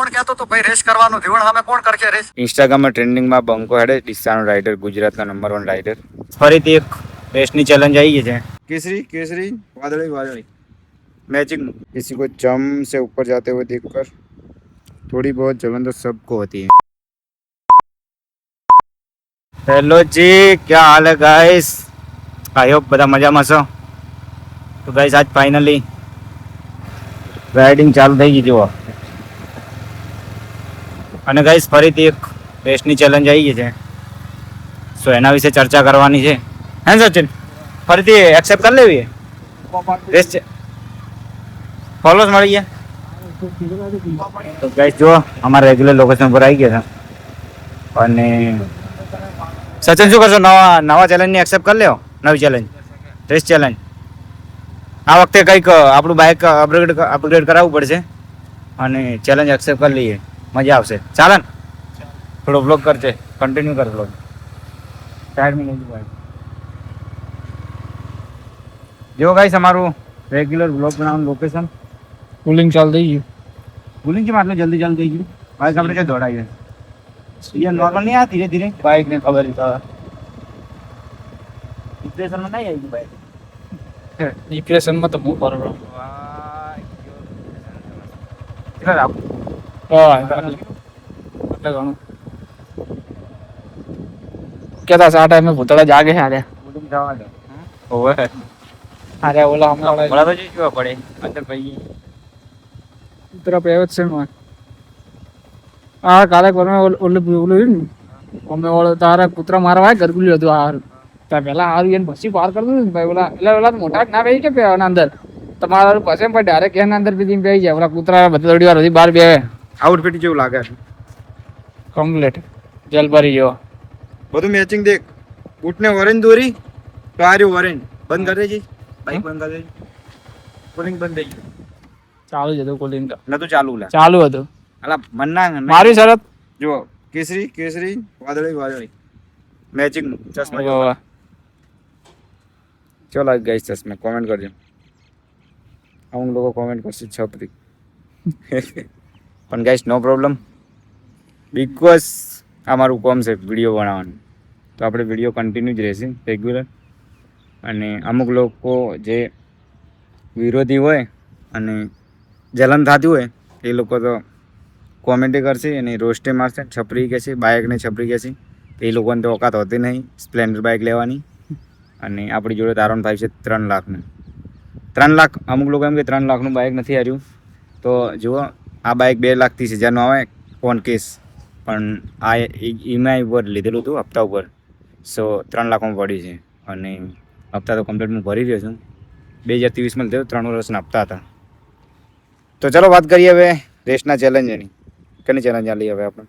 કોણ કહેતો તો ભાઈ રેસ કરવાનું ધીવણ સામે કોણ કરશે રેસ? ઇન્સ્ટાગ્રામમાં ટ્રેન્ડિંગમાં બંકો હેડે ડિસ્સાનો રાઇડર, ગુજરાતના નંબર 1 રાઇડર. ફરીથી એક રેસની ચેલેન્જ આવી ગઈ છે. केसरी केसरी वादड़ी वादड़ी मैचिंग. किसी को जम से ऊपर जाते हुए देखकर थोड़ी बहुत जलन तो सबको होती है. हेलो जी, क्या हाल है गाइस? आई होप બધા મજામાં છો. તો ગાઈસ આજ ફાઇનલી રાઇડિંગ ચાલુ થઈ ગઈ જુઓ. અને ગાઈસ ફરીથી એક રેસની ચેલેન્જ આવી ગઈ છે. સો એના વિશે ચર્ચા કરવાની છે. હે સચિન, ફરીથી એક્સેપ્ટ કરી લેવી રેસ છે. ફોલોઅર્સ મળી ગયા. તો ગાઈસ જો અમારા રેગ્યુલર લોકેશન પર આવી ગયા છે. અને સચિન શું કરશો? નવા ચેલેન્જની એક્સેપ્ટ કરી લ્યો. નવી ચેલેન્જ, રેસ ચેલેન્જ. આ વખતે કંઈક આપણું બાઇક અપગ્રેડ કરાવવું પડશે અને ચેલેન્જ એક્સેપ્ટ કરી લઈએ. મજા આવશે. ચાલે ને? થોડો વ્લોગ કરશે, કન્ટિન્યુ કર વ્લોગ. જો ગાઈસ અમારું રેગ્યુલર વ્લોગ બનાવવાનું લોકેશન કુલિંગ ચાલુ થઈ ગયું. ભૂલી કે આટલું જલ્દી ચાલુ થઈ ગયું. બાઇક આપણે ક્યાં દોડાવીએ? ये नॉर्मल नहीं आती, धीरे धीरे बाइक ने खबर था. डिप्रेशन में नहीं आएगी बाइक. ડિપ્રેશન માં તો બહુ ફરક. કેટલા રાખ? હા એટલે ઘણું કેતા આ ટાઈમે ભૂતળા જાગે છે. અરે બોલું જવા દો. ઓવે અરે ઓલા હમણાં બડા તો જોવા પડે અંદર ભાઈ. ઉતરા પેવત છે માં આ કાલે કોને ઓલું અમે ઓલો તારા કૂતરા મારવા ગરગુલ્યું હતું. હાર ત્યાં પેલા હારું એને પછી પાર કરતું ને ભાઈ. ઓલા એટલે ઓલા મોટા ના બેસી કે પેવાના અંદર તમારા પછી પણ ડાયરેક્ટ એના અંદર બી બેસી જાય. ઓલા કૂતરા બધા થોડી વાર સુધી બહાર બે આઉટફિટ જેવું લાગે. કમ્પ્લીટ જલપરી જેવો બધું મેચિંગ. દેખ બૂટ ને ઓરેન્જ દોરી તો આ રહ્યું ઓરેન્જ. બંધ કરી દેજી બાઈક, બંધ કરી દેજી. કુલિંગ બંધ થઈ ગયું. ચાલુ જ હતું કુલિંગ તો નતું ચાલુ લા. ચાલુ હતું. અલા મન્ના મારી શરત જો કેસરી કેસરી વાદળી વાદળી મેચિંગ ચશ્મા. વાહ. ચલો ગાઈસ ચશ્મા કોમેન્ટ કરજો. અમુક લોકો કોમેન્ટ કરશે છપરી. પણ ગાઈસ નો પ્રોબ્લેમ, બિકોઝ આ મારું કોમ છે વિડીયો બનાવવાનું. તો આપણે વિડીયો કન્ટિન્યુ જ રહેશે રેગ્યુલર. અને અમુક લોકો જે વિરોધી હોય અને જલન થતી હોય એ લોકો તો કોમેન્ટે કરશે અને રોસ્ટે મારશે. છપરી કહેશે, બાઇકને છપરી કહેશે. તો એ લોકોને તો ઓકાત હોતી નહીં સ્પ્લેન્ડર બાઇક લેવાની. અને આપણી જોડે તારણ થાય છે 3 લાખનું. 3 લાખ. અમુક લોકો એમ કે 3 લાખનું બાઇક નથી હાર્યું. તો જુઓ આ બાઇક 2,30,000નું આવે ઓન કેસ. પણ આ ઈએમઆઈ ઉપર લીધેલું હતું, હપ્તા ઉપર. સો 3 લાખમાં પડ્યું છે. અને હપ્તા તો કમ્પ્લીટ હું ભરી રહ્યો છું. 2023માં લીધેલું, 3 વર્ષના હપ્તા હતા. તો ચલો વાત કરીએ હવે રેસના ચેલેન્જની. કેની ચેલેન્જ આલી હવે આપણે?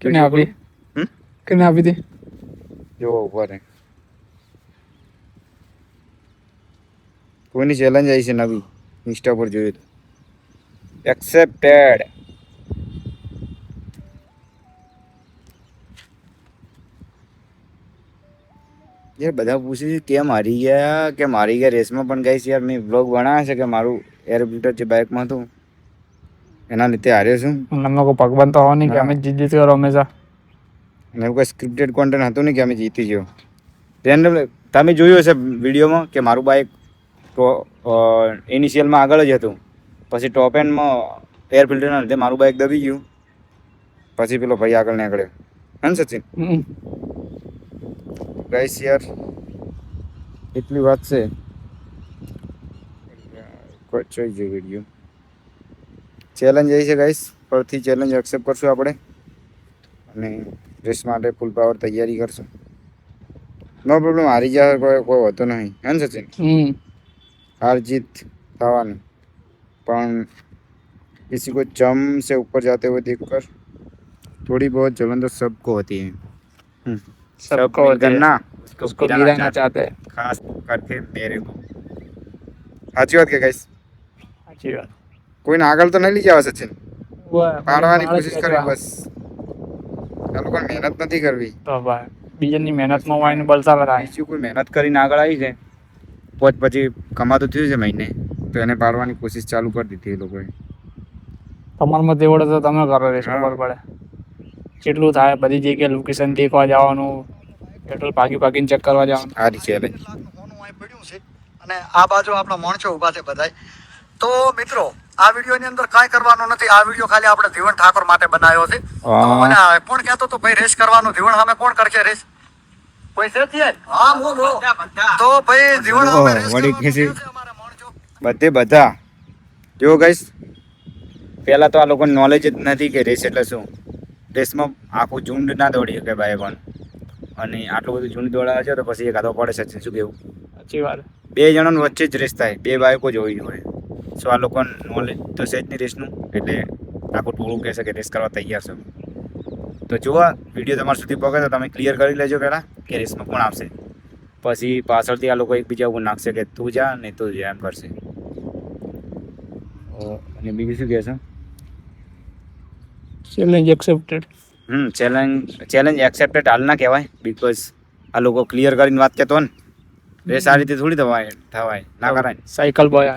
કેને આપી? કેને આપી દે? જો ઉપર કોઈની ચેલેન્જ આવી છે નવી, ઇન્સ્ટા પર જોયું તો. એક્સેપ્ટેડ. યાર બધા પૂછે છે કેમ હારી ગયા રેસમાં. પણ ગાઈસ યાર મેં વ્લોગ બનાવ્યા છે કે મારું એરબિલ્ટર જે બાઇકમાં હતું એના લીધે હાર્યો છું. તમને કોઈ પગબંધ તો હોવા નહીં કે અમે જીત કરો હંમેશા. અને એવું કોઈ સ્ક્રિપ્ટેડ કોન્ટેન્ટ હતું નહીં કે અમે જીતી ગયો. રેન્ડમ તમે જોયું હશે વિડીયોમાં કે મારું બાઇક તો ઇનિશિયલમાં આગળ જ હતું. પછી ટોપ એન્ડમાં એર ફિલ્ટરના લીધે મારું બાઇક દબી ગયું. પછી પેલો ભાઈ આગળ નીકળ્યો. હા ને સચિન? ગાઈસ યાર એટલી વાત છે. જોઈ જોઈએ વિડીયો. ચેલેન્જ આવી છે ગાઈસ. પરથી ચેલેન્જ એક્સેપ્ટ કરશું આપણે અને રેસ માટે ફૂલ પાવર તૈયારી કરશું. નો પ્રોબ્લેમ. હારી જાય કોઈ હોતો નહીં. હે ને સચિન? हार जीत थवानी पण किसी को जम से ऊपर जाते हुए देखकर थोड़ी बहुत जलन तो सबको होती है. सबको करना उसको गिराना चाहते हैं. खास करके मेरे को. સાચી વાત કે ગાઈસ? સાચી વાત. કોઈને આગળ તો નહીં લઈ જવા સચિન. પાડવાની કોશિશ કરવી બસ. આ લોકોને મહેનત નથી કરવી. તો ભાઈ બીજાની મહેનતમાં વાઈને બળતા હતા. બીજું કોઈ મહેનત કરીને આગળ આવી છે પછી કમાતું થયું છે મહિને તો એને પાડવાની કોશિશ ચાલુ કરી દીધી એ લોકોએ. તમારામાં તેવડે તો તમે કરો રેસ ખબર પડે કેટલું થાય બધી જગ્યાએ લોકેશન દેખવા જવાનું પેટ્રોલ ભાગીને ચેક કરવા જવાનું આ રીતે ભાઈ સોનું અહીં પડ્યું છે અને આ બાજુ આપણા માણસો ઊભા છે બધાય. તો મિત્રો આ વિડીયોની અંદર કાંઈ કરવાનું નથી. આ વિડીયો ખાલી આપણે ધીવણ ઠાકોર માટે બનાવ્યો છે. તો મને કોણ કહેતો તો ભાઈ રેસ કરવાનું, ધીવણ સામે કોણ કરશે રેસ? કોઈ છે ત્યાં? હા હું તો ભાઈ ધીવણ સામે રેસ વળી કરવાનું ખેંચી. છે અમારા માણસો. બધા જો ગાઈસ પહેલા તો આ લોકોને નોલેજ જ નથી કે રેસ એટલે શું. રેસમાં આખું ઝુંડ ના દોડી શકે ભાઈ પણ, અને આટલું બધું ઝુંડ દોડાવે છે તો પછી એક આધો પડે છે. શું કેવું? સાચી વાત. બે જણાની વચ્ચે જ રેસ થાય, બે બાઈકો જ હોવી જોઈએ. સો આ લોકોને નોલેજ તો છે જ નહીં રેસનું, એટલે આખું ટોળું કહેશે કે રેસ કરવા તૈયાર છો. તો જુઓ વિડીયો તમારા સુધી પહોંચે તો તમે ક્લિયર કરી લેજો પહેલાં કે રેસમાં કોણ આવશે. પછી પાછળથી આ લોકો એકબીજા ઉપર નાખશે કે તું જા ને તું જા એમ કરશે. અને બીજું શું કહે છે? Challenge accepted. ચેલેન્જ એક્સેપ્ટેડ હાલ ના કહેવાય, બિકોઝ આ લોકો ક્લિયર કરીને વાત કહેતો ને રેસ આ રીતે થોડી થવાય ના કરાય. સાયકલ બોય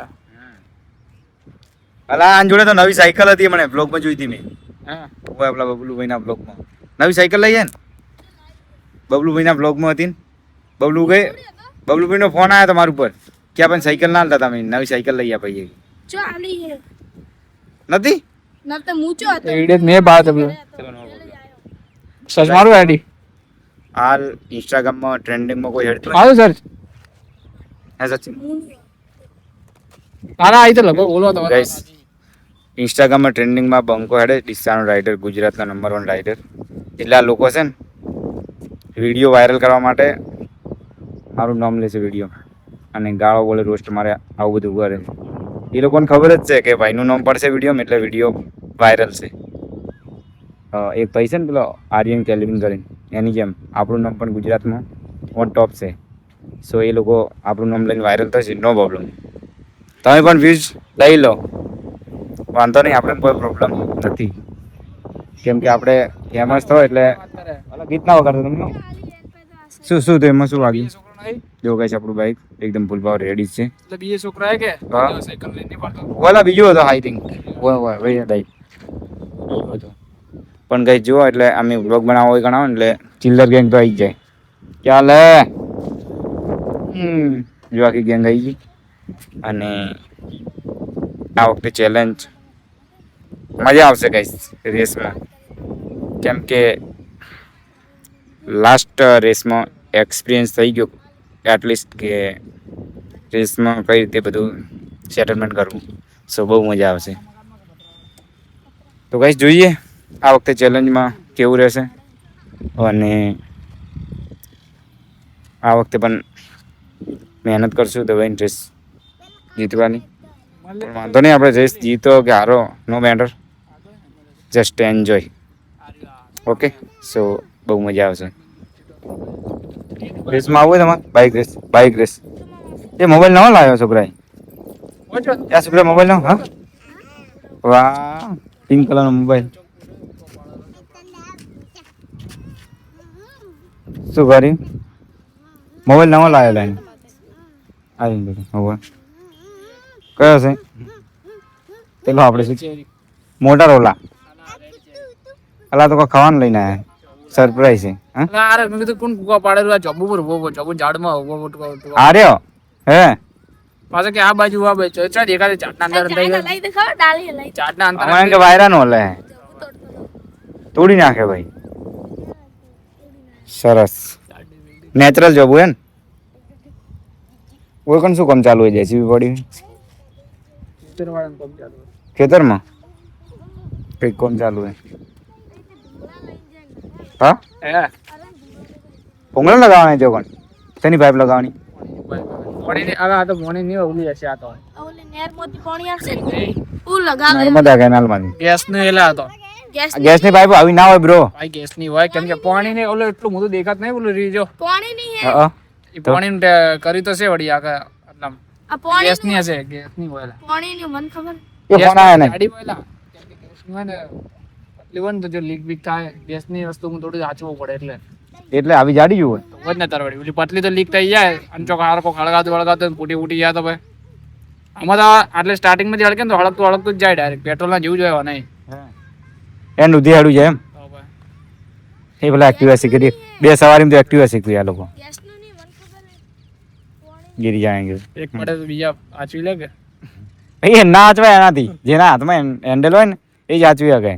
અલા આન જોડે તો નવી સાયકલ હતી, મને બ્લોગમાં જોઈ હતી મેં. હા ઓય આપણા બબલુભાઈના બ્લોગમાં નવી સાયકલ લઈએ ને, બબલુભાઈના બ્લોગમાં હતી ને. બબલુભાઈનો ફોન આવ્યો તમારા ઉપર કે આપણને સાયકલ ના હાલતા, તમે નવી સાયકલ લઈ આપીએ. જો આલી હે નથી ના તો મૂચો હતો એડે મે બાત અબ સચ મારું આઈડી હાલ ઇન્સ્ટાગ્રામમાં ટ્રેન્ડિંગમાં કોઈ હેડ આવો સર હે સચિન આના આઈ તો લગો બોલો તો ગાઈસ ઇન્સ્ટાગ્રામમાં ટ્રેન્ડિંગમાં બંકો હેડે ડિસ્સાનો રાઇડર, ગુજરાતના નંબર 1 રાઇડર. એટલે આ લોકો છે ને વિડીયો વાયરલ કરવા માટે મારું નામ લેશે વિડીયો અને ગાળો બોલે, રોસ્ટ મારે, આવું બધું કરે. એ લોકોને ખબર જ છે કે ભાઈનું નામ પડશે વિડીયોમાં એટલે વિડીયો વાયરલ છે. એક ભાઈ છે ને પેલો આર્યન કેલ્વિન કરીને, એની જેમ આપણું નામ પણ ગુજરાતમાં ઓન ટોપ છે. સો એ લોકો આપણું નામ લઈને વાયરલ થશે, નો પ્રોબ્લેમ. તમે પણ વ્યૂઝ લઈ લો, વાંધો નહીં, આપણે કોઈ પ્રોબ્લેમ નથી. કેમ કે આપણે ફેમસ થયો એટલે ગીત ના વગાડતો તમને. શું તો એમાં શું વાગ્યું? જો ગાઈસ આપણું બાઈક એકદમ ફૂલ પાવર રેડી છે. એટલે બીજો છોકરો હે કે હા. સાયકલ લઈને પડતો ઓલા બીજો હતો આઈ થિંક. ઓય ભાઈ દાઈ પણ ગાઈસ જુઓ એટલે અમે બ્લોગ બનાવવો હોય ગણાવો ને એટલે ચિલ્લર ગેંગ તો આવી જાય. ચાલે જો આખી ગેંગ આવી ગઈ. અને આ વખતે ચેલેન્જ મજા આવશે ગાઈસ રેસમાં, કેમ કે લાસ્ટ રેસમાં એક્સપિરિયન્સ થઈ ગયો એટલીસ્ટ કે રેસમાં કઈ રીતે બધું સેટલમેન્ટ કરવું. સો બહુ મજા આવશે. તો ગાઈસ જોઈએ આ વખતે ચેલેન્જમાં કેવું રહેશે. અને આ વખતે પણ મહેનત કરશું તો ભાઈ રેસ જીતવાની. પણ વાંધો નહીં, આપણે રેસ જીતો કે હારો no matter, just enjoy. Okay so બહુ મજા આવશે. રેસમાં આવું હોય તમારે બાઇક રેસ. એ મોબાઈલ નવો લાવ્યો છોકરાએ? આ છોકરા મોબાઈલ નવો? હા વાહ, પિંક કલરનો મોબાઈલ. શું કર્યું? મોબાઈલ નવો લાવ્યો લાઈને આવી હવે કયો છે પેલો? આપણે શું મોટરોલા? અલા તો કોઈ ખાવાનું લઈને આવ્યા, સરપ્રાઈઝ છે. હા અરે મેં કીધું કોણ કુકા પાડેલું આ જોબુ પર ઉભો જોબુ ઝાડમાં ઉભો આર્યો હે પાછો કે આ બાજુ ચા દેખાડે ચાટના અંદર અંદર લઈ દે ખબર ડાલી લઈ ચાટના અંદર અમારે કે વાયરા નો લે તોડી નાખે ભાઈ. સરસ નેચરલ જોબ હોય ને. કોઈ પણ શું કામ ચાલુ હોય જેસીબી પડી ખેતરમાં કઈક કામ ચાલુ હોય. હા હે પોંગળ લગાવવાની જો કોણ તેની પાઇપ લગાવવાની. પાણી હવે આ તો પાણી નહીં ઓલી હશે આ તો ઓલે નેર મોતી પાણી આવશે ને ऊ લગાવે નર્મદા કેનાલમાંથી ગેસ નો એલા હતો ગેસની પાઇપ આવી ના હોય બ્રો. ભાઈ ગેસ ની હોય કેમ કે પાણી ને ઓલો એટલું મોટું દેખાત નહીં બોલું રીજો પાણી નહીં હે હા એ પાણી કરી તો છે વળી આ આટલા આ પાણી ગેસ ની હશે ગેસ ની હોય પાણી ની મન ખબર એ ફોન આયા ને ગાડી બોલા ગેસ ની હોય ને એટલી હોય ને તો જો લીક બીક થાય ગેસ ની વસ્તુ થોડું સાચવવું પડે એટલે આવી જાડી જુઓ તો જ ને તરવડી ઓલી પતલી તો લીક થઈ જાય અને ચોક હાર કો હળગાતો ફૂટી જાય તો ભાઈ આમાં તો આટલે સ્ટાર્ટિંગ માં હળકે ને તો હળકતું જ જાય ડાયરેક્ટ પેટ્રોલ ના જેવું જ હોય નહીં એન સુધી હેડું જાય એમ એ પેલા એક્ટિવા શીખી 2 સવારીમાં તો એક્ટિવા શીખવી આ લોકો ગેસ નું નહીં મને ખબર હે પાણી ગીરી જાયંગે એક મળે તો બીજા આચવી લે કે એ ના આચવાય એનાથી જેના હાથમાં હેન્ડલ હોય ને એ જ આચવી શકે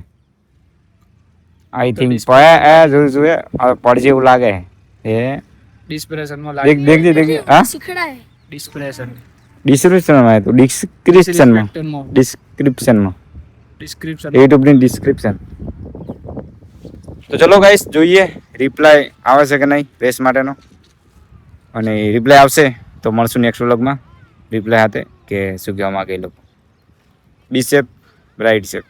આઈ થિંક જોએ પડજે એવું લાગે એ ડિસ્પ્રેશન માં દેખ લાગે દેખજે હા શીખડાય ડિસ્પ્રેશન ડિસ્ક્રિપ્શનમાં તો ડિસ્ક્રિપ્શનમાં ડિસ્ક્રિપ્શનમાં ડિસ્ક્રિપ્શન યુટ્યુબની ડિસ્ક્રિપ્શન તો ચલો ગાઈસ જોઈએ રિપ્લાય આવે છે કે નહીં રેસ માટેનો અને રિપ્લાય આવશે તો મળશું નેક્સ્ટ વ્લોગમાં રિપ્લાય હાથે કે શું કહેવા માંગે એ લોકો બી સેફ રાઈટ સેફ